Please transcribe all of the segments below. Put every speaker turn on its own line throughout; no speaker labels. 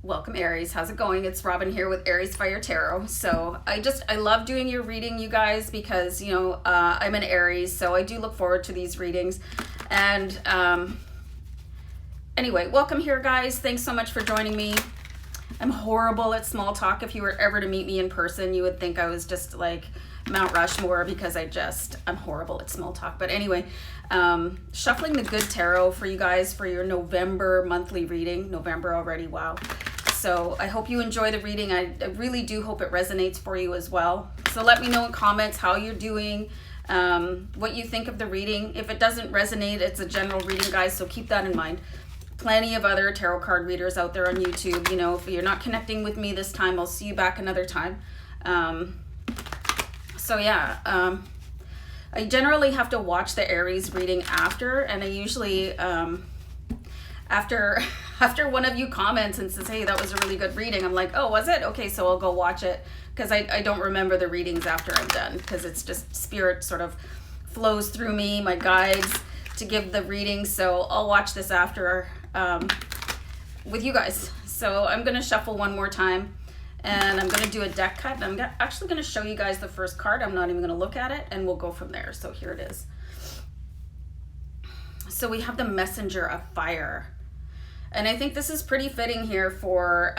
Welcome Aries, how's it going? It's Robin here with AriesFireTarot. So I love doing your reading, you guys, because I'm an Aries, so I do look forward to these readings. And anyway, welcome here, guys. Thanks so much for joining me. I'm horrible at small talk. If you were ever to meet me in person, you would think I was just like Mount Rushmore, because I'm horrible at small talk. But anyway, shuffling the good tarot for you guys for your November monthly reading. November already, wow. So I hope you enjoy the reading. I really do hope it resonates for you as well. So let me know in comments how you're doing, what you think of the reading. If it doesn't resonate, it's a general reading, guys, so keep that in mind. Plenty of other tarot card readers out there on YouTube. If you're not connecting with me this time, I'll see you back another time. So yeah, I generally have to watch the Aries reading after, and I usually, after one of you comments and says, hey, that was a really good reading, I'm like, oh, was it? Okay, so I'll go watch it, because I don't remember the readings after I'm done, because it's just spirit sort of flows through me, my guides, to give the reading. So I'll watch this after with you guys. So I'm going to shuffle one more time, and I'm going to do a deck cut. I'm actually going to show you guys the first card. I'm not even going to look at it, and we'll go from there. So here it is. So we have the Messenger of Fire. And I think this is pretty fitting here for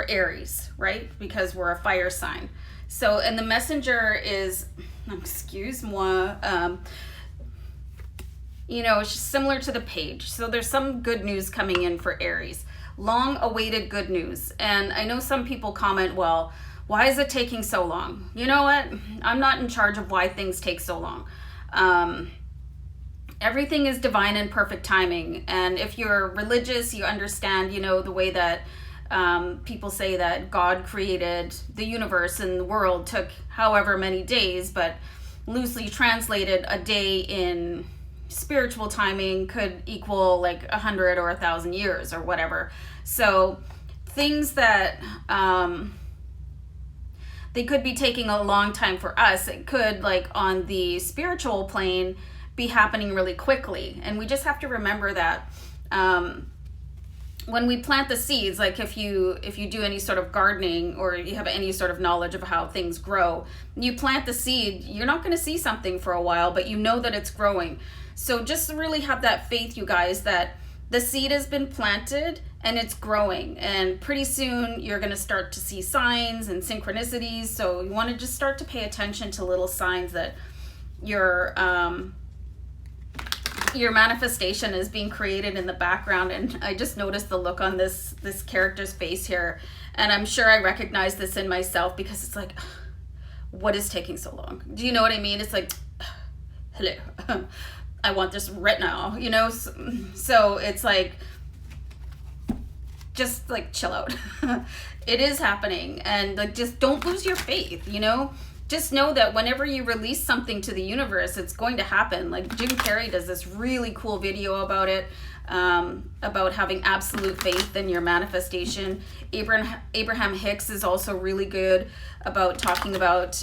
Aries, right? Because we're a fire sign. So, and the messenger is, excuse moi, it's just similar to the page. So there's some good news coming in for Aries. Long awaited good news. And I know some people comment, well, why is it taking so long? You know what? I'm not in charge of why things take so long. Everything is divine and perfect timing. And if you're religious, you understand, the way that people say that God created the universe and the world took however many days, but loosely translated, a day in spiritual timing could equal like 100 or 1,000 years or whatever. So things that they could be taking a long time for us, it could, like on the spiritual plane, be happening really quickly. And we just have to remember that when we plant the seeds, like if you do any sort of gardening, or you have any sort of knowledge of how things grow, you plant the seed, you're not going to see something for a while, but you know that it's growing. So just really have that faith, you guys, that the seed has been planted and it's growing, and pretty soon you're going to start to see signs and synchronicities. So you want to just start to pay attention to little signs that your manifestation is being created in the background. And I just noticed the look on this character's face here, and I'm sure I recognize this in myself, because it's like, what is taking so long? Do you know what I mean? It's like, hello, I want this right now, so it's like, just like chill out. It is happening, and like, just don't lose your faith. Just know that whenever you release something to the universe, it's going to happen. Like Jim Carrey does this really cool video about it, about having absolute faith in your manifestation. Abraham Hicks is also really good about talking about,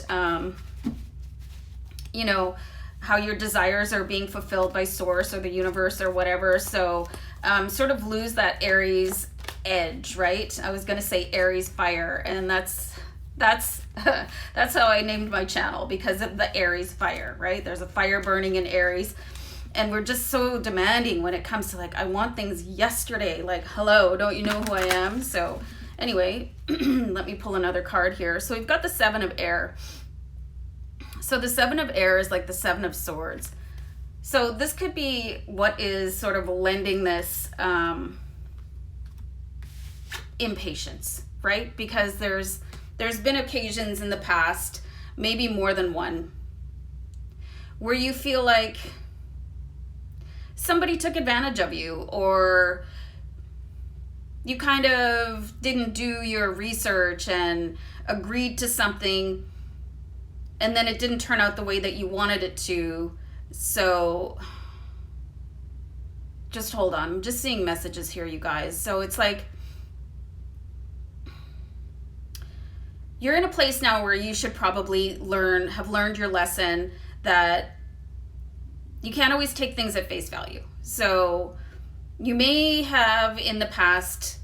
how your desires are being fulfilled by source or the universe or whatever. So sort of lose that Aries edge, right? I was going to say Aries fire, and that's how I named my channel, because of the Aries fire, right? There's a fire burning in Aries, and we're just so demanding when it comes to, like, I want things yesterday. Like, hello, don't you know who I am? So anyway, let me pull another card here. So we've got the Seven of Air. So the Seven of Air is like the Seven of Swords. So this could be what is sort of lending this impatience, right? Because there's been occasions in the past, maybe more than one, where you feel like somebody took advantage of you, or you kind of didn't do your research and agreed to something, and then it didn't turn out the way that you wanted it to. So just hold on. I'm just seeing messages here, you guys. So it's like, you're in a place now where you should probably have learned your lesson, that you can't always take things at face value. So You may have in the past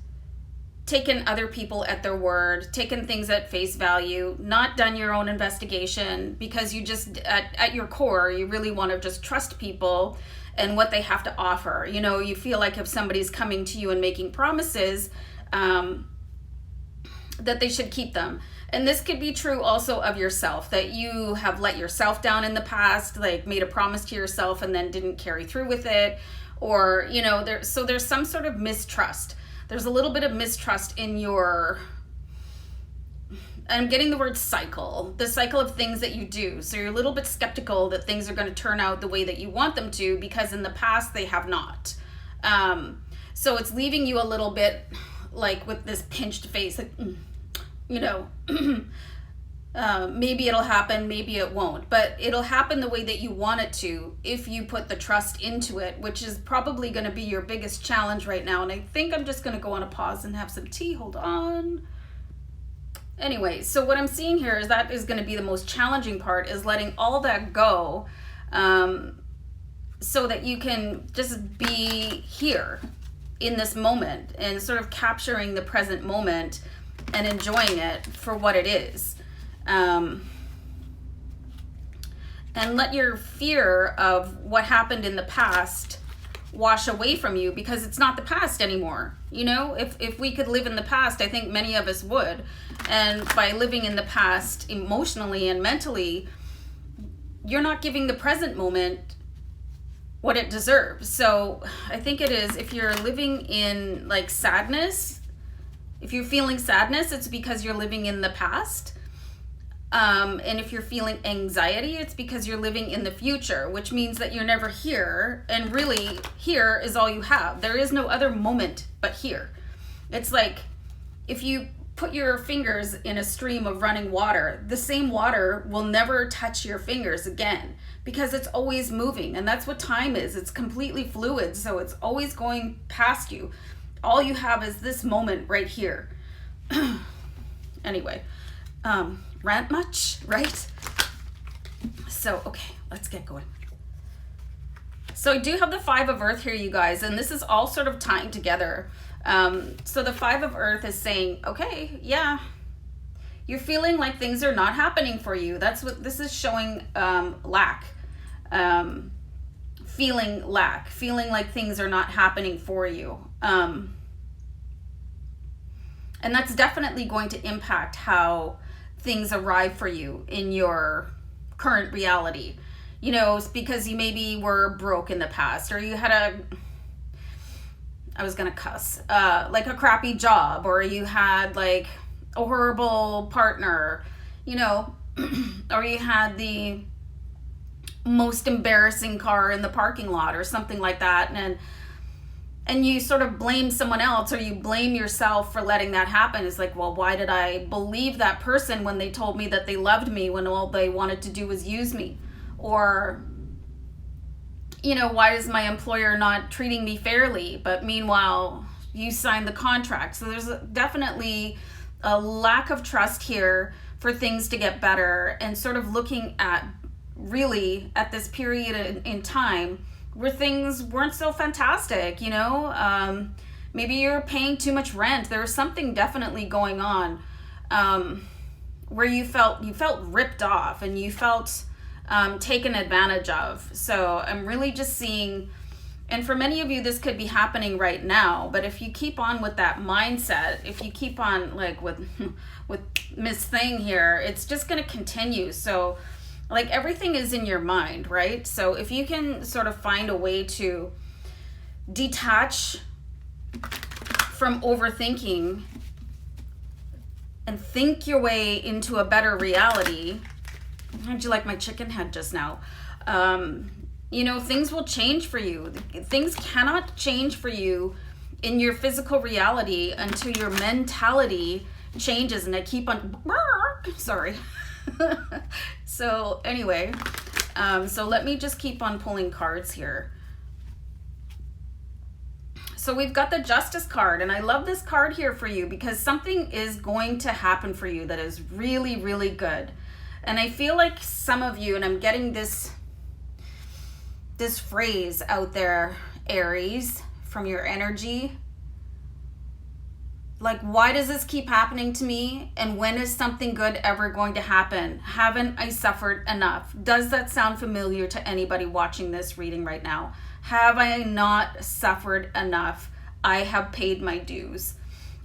taken other people at their word, taken things at face value, not done your own investigation, because you just, at your core, you really want to just trust people and what they have to offer. You know, you feel like if somebody's coming to you and making promises, that they should keep them. And this could be true also of yourself, that you have let yourself down in the past, like made a promise to yourself and then didn't carry through with it. Or, you know, there's some sort of mistrust. There's a little bit of mistrust in your, I'm getting the word cycle, the cycle of things that you do. So you're a little bit skeptical that things are going to turn out the way that you want them to, because in the past they have not. So it's leaving you a little bit like with this pinched face, like, you know, maybe it'll happen, maybe it won't, but it'll happen the way that you want it to if you put the trust into it, which is probably going to be your biggest challenge right now. And I think I'm just going to go on a pause and have some tea. Hold on. Anyway, so what I'm seeing here is that is going to be the most challenging part, is letting all that go, so that you can just be here in this moment and sort of capturing the present moment and enjoying it for what it is. And let your fear of what happened in the past wash away from you, because it's not the past anymore. You know, if we could live in the past, I think many of us would. And by living in the past emotionally and mentally, you're not giving the present moment what it deserves. So I think it is, if you're living in like sadness, if you're feeling sadness, it's because you're living in the past. And if you're feeling anxiety, it's because you're living in the future, which means that you're never here. And really, here is all you have. There is no other moment but here. It's like if you put your fingers in a stream of running water, the same water will never touch your fingers again, because it's always moving. And that's what time is. It's completely fluid. So it's always going past you. All you have is this moment right here. Anyway, rant much, right? So, okay, let's get going. So I do have the 5 of Earth here, you guys, and this is all sort of tying together. So the 5 of Earth is saying, okay, yeah, you're feeling like things are not happening for you. That's what this is showing, lack. Feeling lack, feeling like things are not happening for you. And that's definitely going to impact how things arrive for you in your current reality. You know, it's because you maybe were broke in the past, or you had like a crappy job, or you had like a horrible partner, you know, or you had the most embarrassing car in the parking lot or something like that. And you sort of blame someone else, or you blame yourself for letting that happen. It's like, well, why did I believe that person when they told me that they loved me when all they wanted to do was use me? Or, you know, why is my employer not treating me fairly? But meanwhile, you signed the contract. So there's definitely a lack of trust here for things to get better, and sort of looking at really at this period in time where things weren't so fantastic, you know. Maybe you're paying too much rent. There was something definitely going on, where you felt ripped off, and you felt taken advantage of. So I'm really just seeing, and for many of you this could be happening right now, but if you keep on with that mindset, if you keep on like with Miss Thing here, it's just going to continue. So like everything is in your mind, right? So if you can sort of find a way to detach from overthinking and think your way into a better reality. How'd you like my chicken head just now? You know, things will change for you. Things cannot change for you in your physical reality until your mentality changes. And I keep on, sorry. So anyway, so let me just keep on pulling cards here. So we've got the Justice card, and I love this card here for you because something is going to happen for you that is really, really good. And I feel like some of you, and I'm getting this phrase out there, Aries, from your energy. Like, why does this keep happening to me? And when is something good ever going to happen? Haven't I suffered enough? Does that sound familiar to anybody watching this reading right now? Have I not suffered enough? I have paid my dues.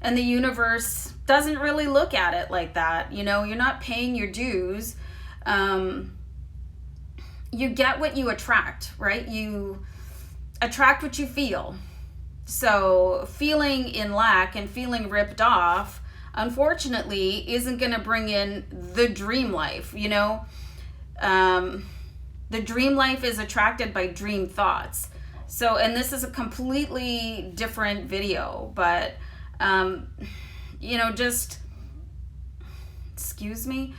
And the universe doesn't really look at it like that. You know, you're not paying your dues. You get what you attract, right? You attract what you feel. So feeling in lack and feeling ripped off, unfortunately, isn't going to bring in the dream life, you know? The dream life is attracted by dream thoughts. So, and this is a completely different video, but, you know, just, excuse me,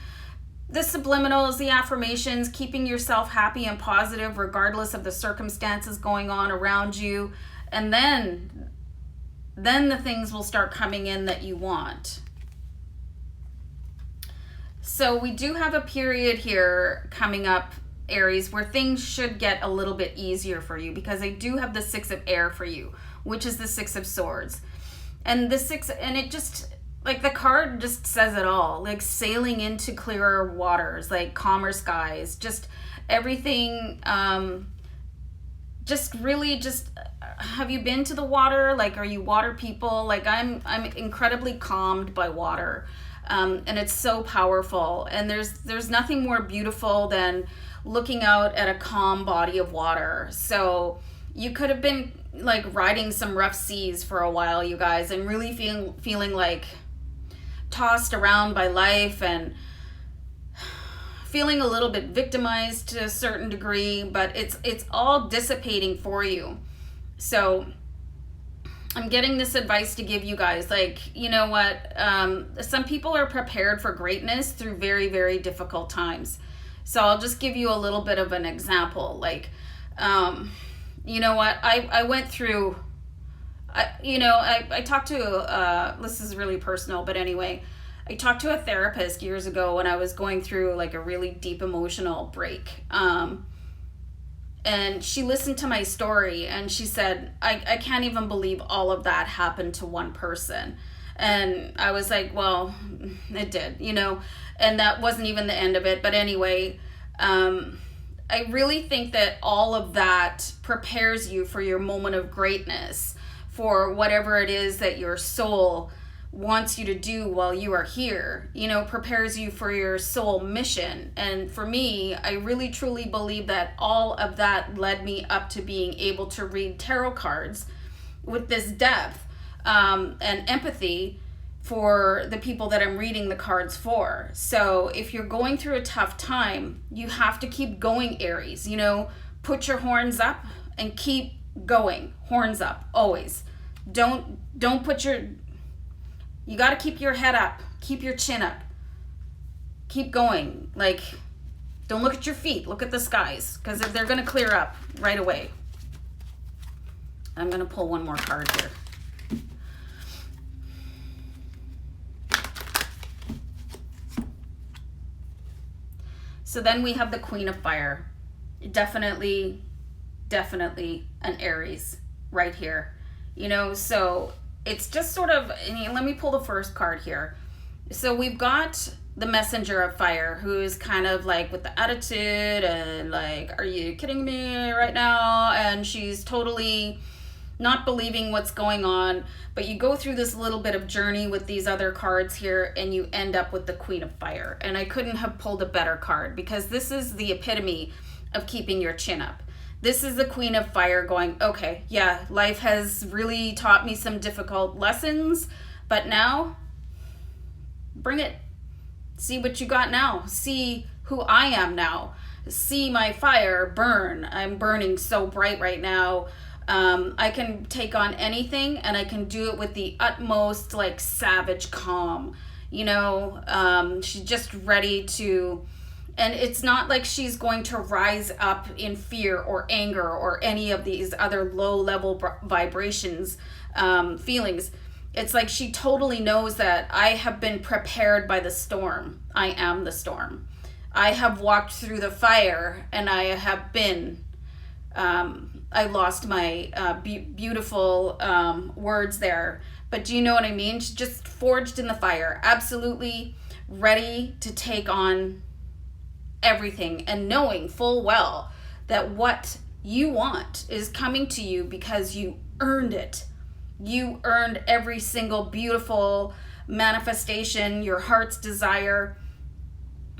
the subliminals, the affirmations, keeping yourself happy and positive regardless of the circumstances going on around you. And then the things will start coming in that you want. So we do have a period here coming up, Aries, where things should get a little bit easier for you, because I do have the 6 of air for you, which is the 6 of swords. And the 6, and it just, like, the card just says it all, like sailing into clearer waters, like calmer skies, just everything, just really just, have you been to the water? Like, are you water people? Like, I'm incredibly calmed by water. And it's so powerful. And there's nothing more beautiful than looking out at a calm body of water. So you could have been like riding some rough seas for a while, you guys, and really feeling like tossed around by life and feeling a little bit victimized to a certain degree, but it's all dissipating for you. So I'm getting this advice to give you guys, like, you know what, some people are prepared for greatness through very, very difficult times. So I'll just give you a little bit of an example. Like, you know what, I went through, I talked to, this is really personal, but anyway, I talked to a therapist years ago when I was going through like a really deep emotional break. And she listened to my story and she said, I can't even believe all of that happened to one person. And I was like, well, it did, you know, and that wasn't even the end of it. But anyway, I really think that all of that prepares you for your moment of greatness, for whatever it is that your soul wants you to do while you are here, you know, prepares you for your soul mission. And for me, I really truly believe that all of that led me up to being able to read tarot cards with this depth and empathy for the people that I'm reading the cards for. So if you're going through a tough time, you have to keep going, Aries, you know, put your horns up and keep going. Horns up, always. Don't put your, you got to keep your head up, keep your chin up, keep going. Like, don't look at your feet, look at the skies, because they're going to clear up right away. I'm going to pull one more card here. So then we have the Queen of Fire. Definitely an Aries right here. You know, so it's just sort of, let me pull the first card here. So we've got the Messenger of Fire, who is kind of like with the attitude and like, are you kidding me right now? And she's totally not believing what's going on. But you go through this little bit of journey with these other cards here and you end up with the Queen of Fire. And I couldn't have pulled a better card, because this is the epitome of keeping your chin up. This is the Queen of Fire going, okay, yeah, life has really taught me some difficult lessons, but now, bring it. See what you got now. See who I am now. See my fire burn. I'm burning so bright right now. I can take on anything, and I can do it with the utmost, like, savage calm. You know, she's just ready to... And it's not like she's going to rise up in fear or anger or any of these other low-level vibrations, feelings. It's like she totally knows that I have been prepared by the storm. I am the storm. I have walked through the fire, and I have been I lost my beautiful words there. But do you know what I mean? Just forged in the fire, absolutely ready to take on everything, and knowing full well that what you want is coming to you because you earned it. You earned every single beautiful manifestation, your heart's desire,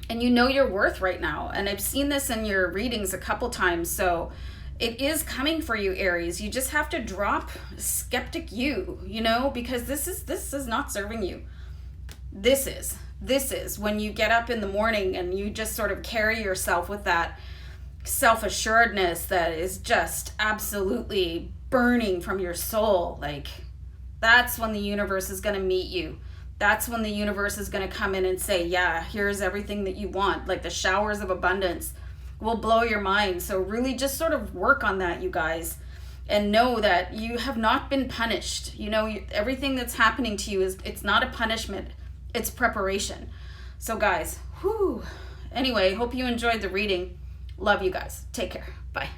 and you know your worth right now. And I've seen this in your readings a couple times, so it is coming for you, Aries. You just have to drop skeptic you know, because this is not serving you. This is when you get up in the morning and you just sort of carry yourself with that self-assuredness that is just absolutely burning from your soul. Like, that's when the universe is going to meet you. That's when the universe is going to come in and say, yeah, here's everything that you want. Like, the showers of abundance will blow your mind. So really just sort of work on that, you guys, and know that you have not been punished. You know, everything that's happening to you it's not a punishment, it's preparation. So guys, anyway, hope you enjoyed the reading. Love you guys. Take care. Bye.